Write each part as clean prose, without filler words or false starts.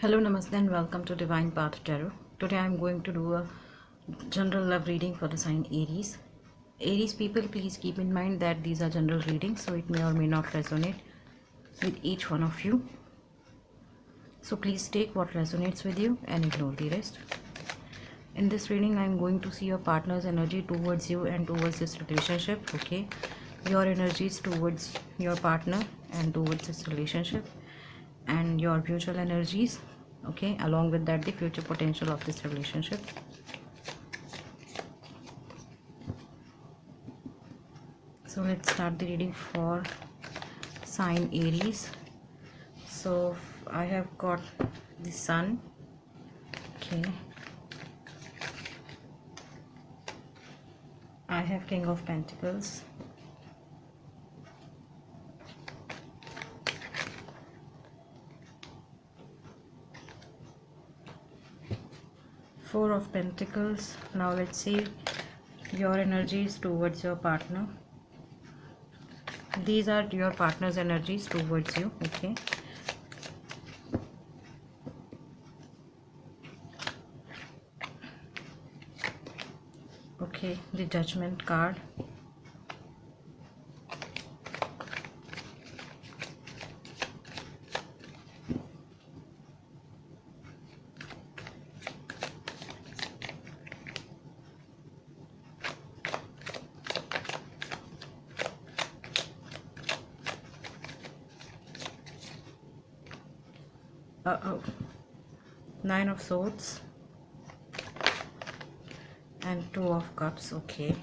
Hello, Namaste, and welcome to Divine Path Tarot. Today I am going to do a general love reading for the sign Aries. Aries people, please keep in mind that these are general readings, so it may or may not resonate with each one of you. So please take what resonates with you and ignore the rest. In this reading, I am going to see your partner's energy towards you and towards this relationship, okay? Your energies towards your partner and towards this relationship, and your mutual energies, okay, along with that the future potential of this relationship. So let's start the reading for sign Aries. So I have got the Sun, okay, I have King of Pentacles, Four of Pentacles. Now let's see your energies towards your partner. These are your partner's energies towards you, okay? Okay, the Judgment card. Nine of Swords and Two of Cups, okay.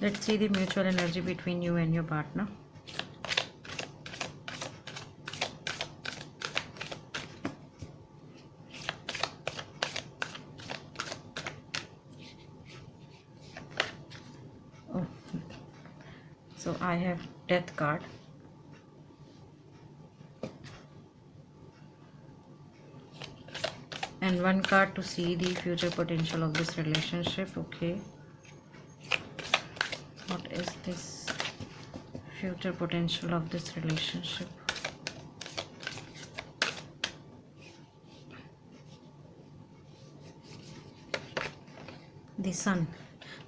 Let's see the mutual energy between you and your partner. So I have Death card. And one card to see the future potential of this relationship, okay. What is this future potential of this relationship? The Sun.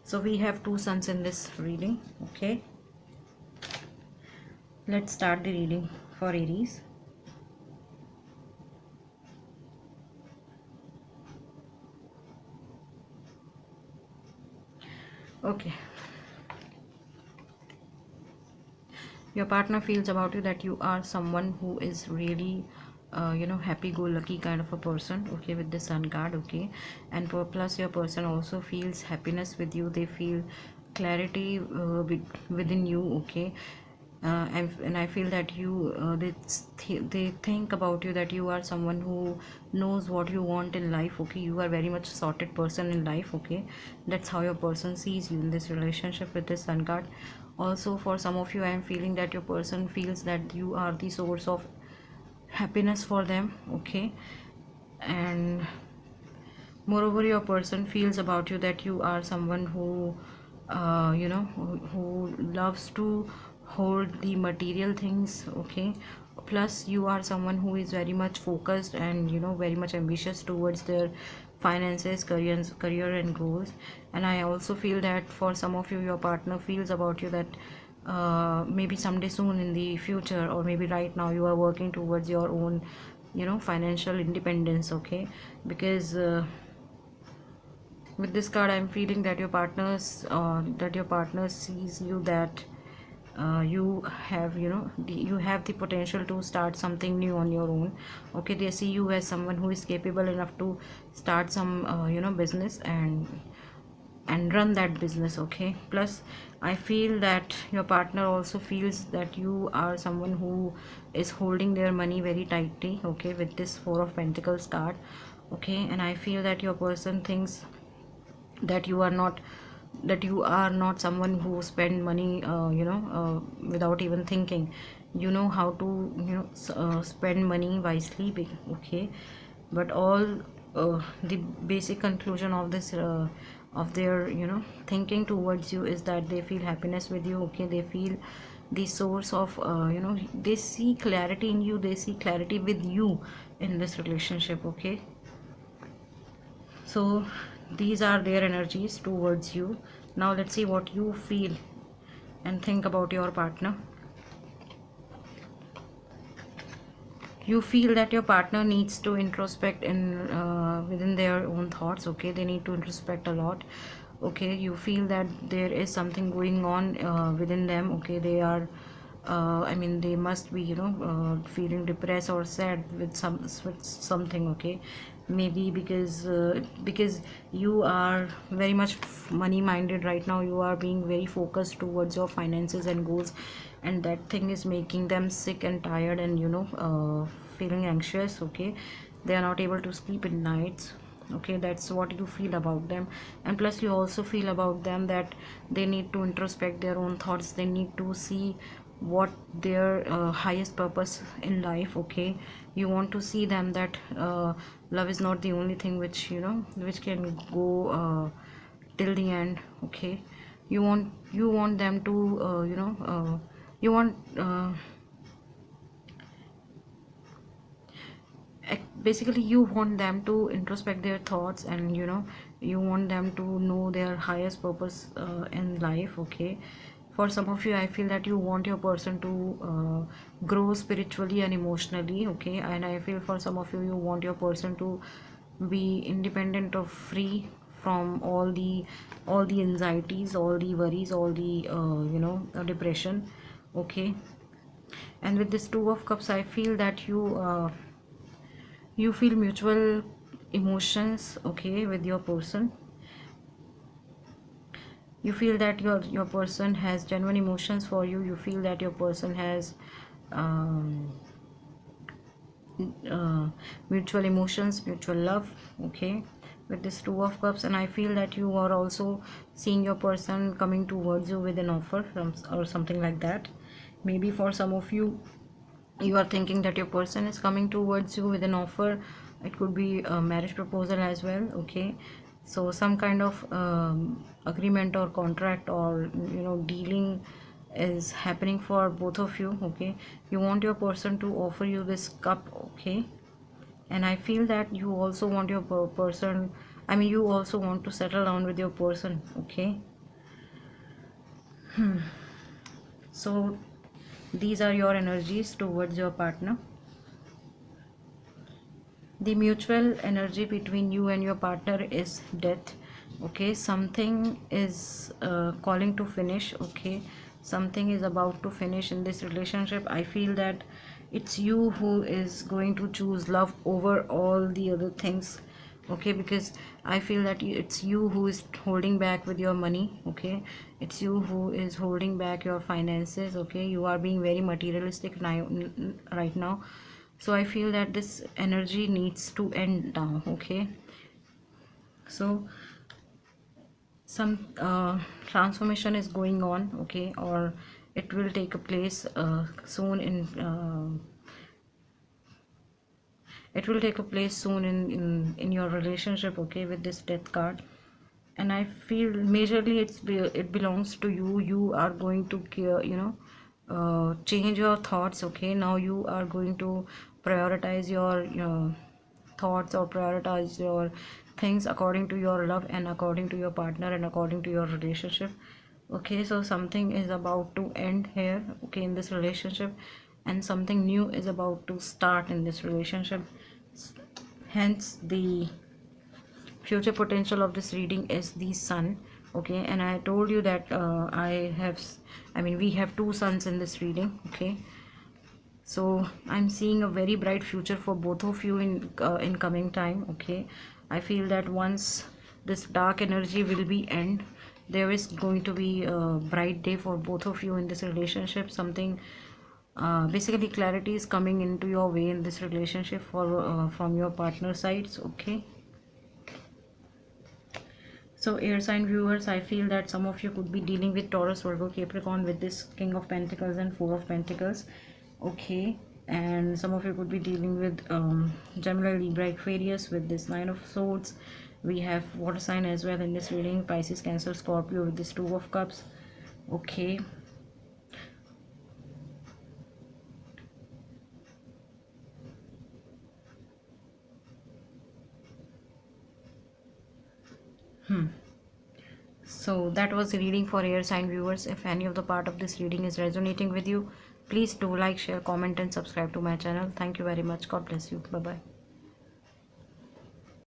So we have two suns in this reading, okay. Let's start the reading for Aries. Okay. Your partner feels about you that you are someone who is really happy-go-lucky kind of a person, okay, with the Sun card, okay. And plus your person also feels happiness with you. They feel clarity within you, okay. And I feel that you they think about you that you are someone who knows what you want in life, okay. You are very much sorted person in life, okay. That's how your person sees you in this relationship with this Sun card. Also, for some of you, I am feeling that your person feels that you are the source of happiness for them, okay. And moreover, your person feels about you that you are someone who who loves to hold the material things, okay. Plus you are someone who is very much focused and very much ambitious towards their finances, career and goals. And I also feel that for some of you, your partner feels about you that maybe someday soon in the future, or maybe right now, you are working towards your own financial independence, okay. Because with this card, I'm feeling that your partner sees you that you have you have the potential to start something new on your own, okay. They see you as someone who is capable enough to start some business and run that business, okay. Plus I feel that your partner also feels that you are someone who is holding their money very tightly, okay, with this Four of Pentacles card, okay. And I feel that your person thinks that you are not someone who spend money without even thinking. You know how to spend money wisely, okay. But all the basic conclusion of this of their thinking towards you is that they feel happiness with you. Okay, they feel the source of they see clarity in you, they see clarity with you in this relationship. Okay, so these are their energies towards you. Now let's see what you feel and think about your partner. You feel that your partner needs to introspect in within their own thoughts. Okay, they need to introspect a lot. Okay, you feel that there is something going on within them. Okay, they are I mean, they must be feeling depressed or sad with something. Okay, maybe because you are very much money minded right now. You are being very focused towards your finances and goals, and that thing is making them sick and tired and feeling anxious. Okay, they are not able to sleep at nights. Okay, that's what you feel about them. And plus you also feel about them that they need to introspect their own thoughts. They need to see what their highest purpose in life. Okay, you want to see them that love is not the only thing which which can go till the end. Okay, you want them to you want basically you want them to introspect their thoughts, and you want them to know their highest purpose in life. Okay, for some of you, I feel that you want your person to grow spiritually and emotionally. Okay, and I feel for some of you, you want your person to be independent or free from all the anxieties, all the worries, all the depression. Okay, and with this two of cups, I feel that you feel mutual emotions. Okay, with your person, you feel that your person has genuine emotions for you. You feel that your person has um, mutual emotions, mutual love. Okay, with this two of cups, and I feel that you are also seeing your person coming towards you with an offer or something like that. Maybe for some of you, you are thinking that your person is coming towards you with an offer. It could be a marriage proposal as well. Okay, so some kind of agreement or contract or dealing is happening for both of you. Okay, you want your person to offer you this cup. Okay, and I feel that you also want your person, I mean, you also want to settle down with your person. Okay, so these are your energies towards your partner. The mutual energy between you and your partner is death. Okay, something is calling to finish. Okay, something is about to finish in this relationship. I feel that it's you who is going to choose love over all the other things. Okay, because I feel that it's you who is holding back with your money. Okay, it's you who is holding back your finances. Okay, you are being very materialistic now, right now. So I feel that this energy needs to end now. Okay, so some transformation is going on. Okay, or it will take a place soon in your relationship. Okay, with this death card, and I feel majorly it belongs to you. You are going to care, change your thoughts. Okay, now you are going to prioritize your thoughts or prioritize your things according to your love and according to your partner and according to your relationship. Okay, so something is about to end here. Okay, in this relationship, and something new is about to start in this relationship. Hence the future potential of this reading is the sun. Okay, and I told you that I mean, we have two suns in this reading. Okay, so I'm seeing a very bright future for both of you in coming time. Okay, I feel that once this dark energy will be end, there is going to be a bright day for both of you in this relationship. Something basically clarity is coming into your way in this relationship from your partner sides. Okay, so air sign viewers, I feel that some of you could be dealing with Taurus, Virgo, Capricorn with this King of Pentacles and Four of Pentacles. Okay, and some of you could be dealing with Gemini, Libra, Aquarius with this Nine of Swords We have water sign as well in this reading, Pisces, Cancer, Scorpio, with this 2 of Cups. Okay. So that was the reading for air sign viewers. If any of the part of this reading is resonating with you, please do like, share, comment and subscribe to my channel. Thank you very much. God bless you. Bye bye.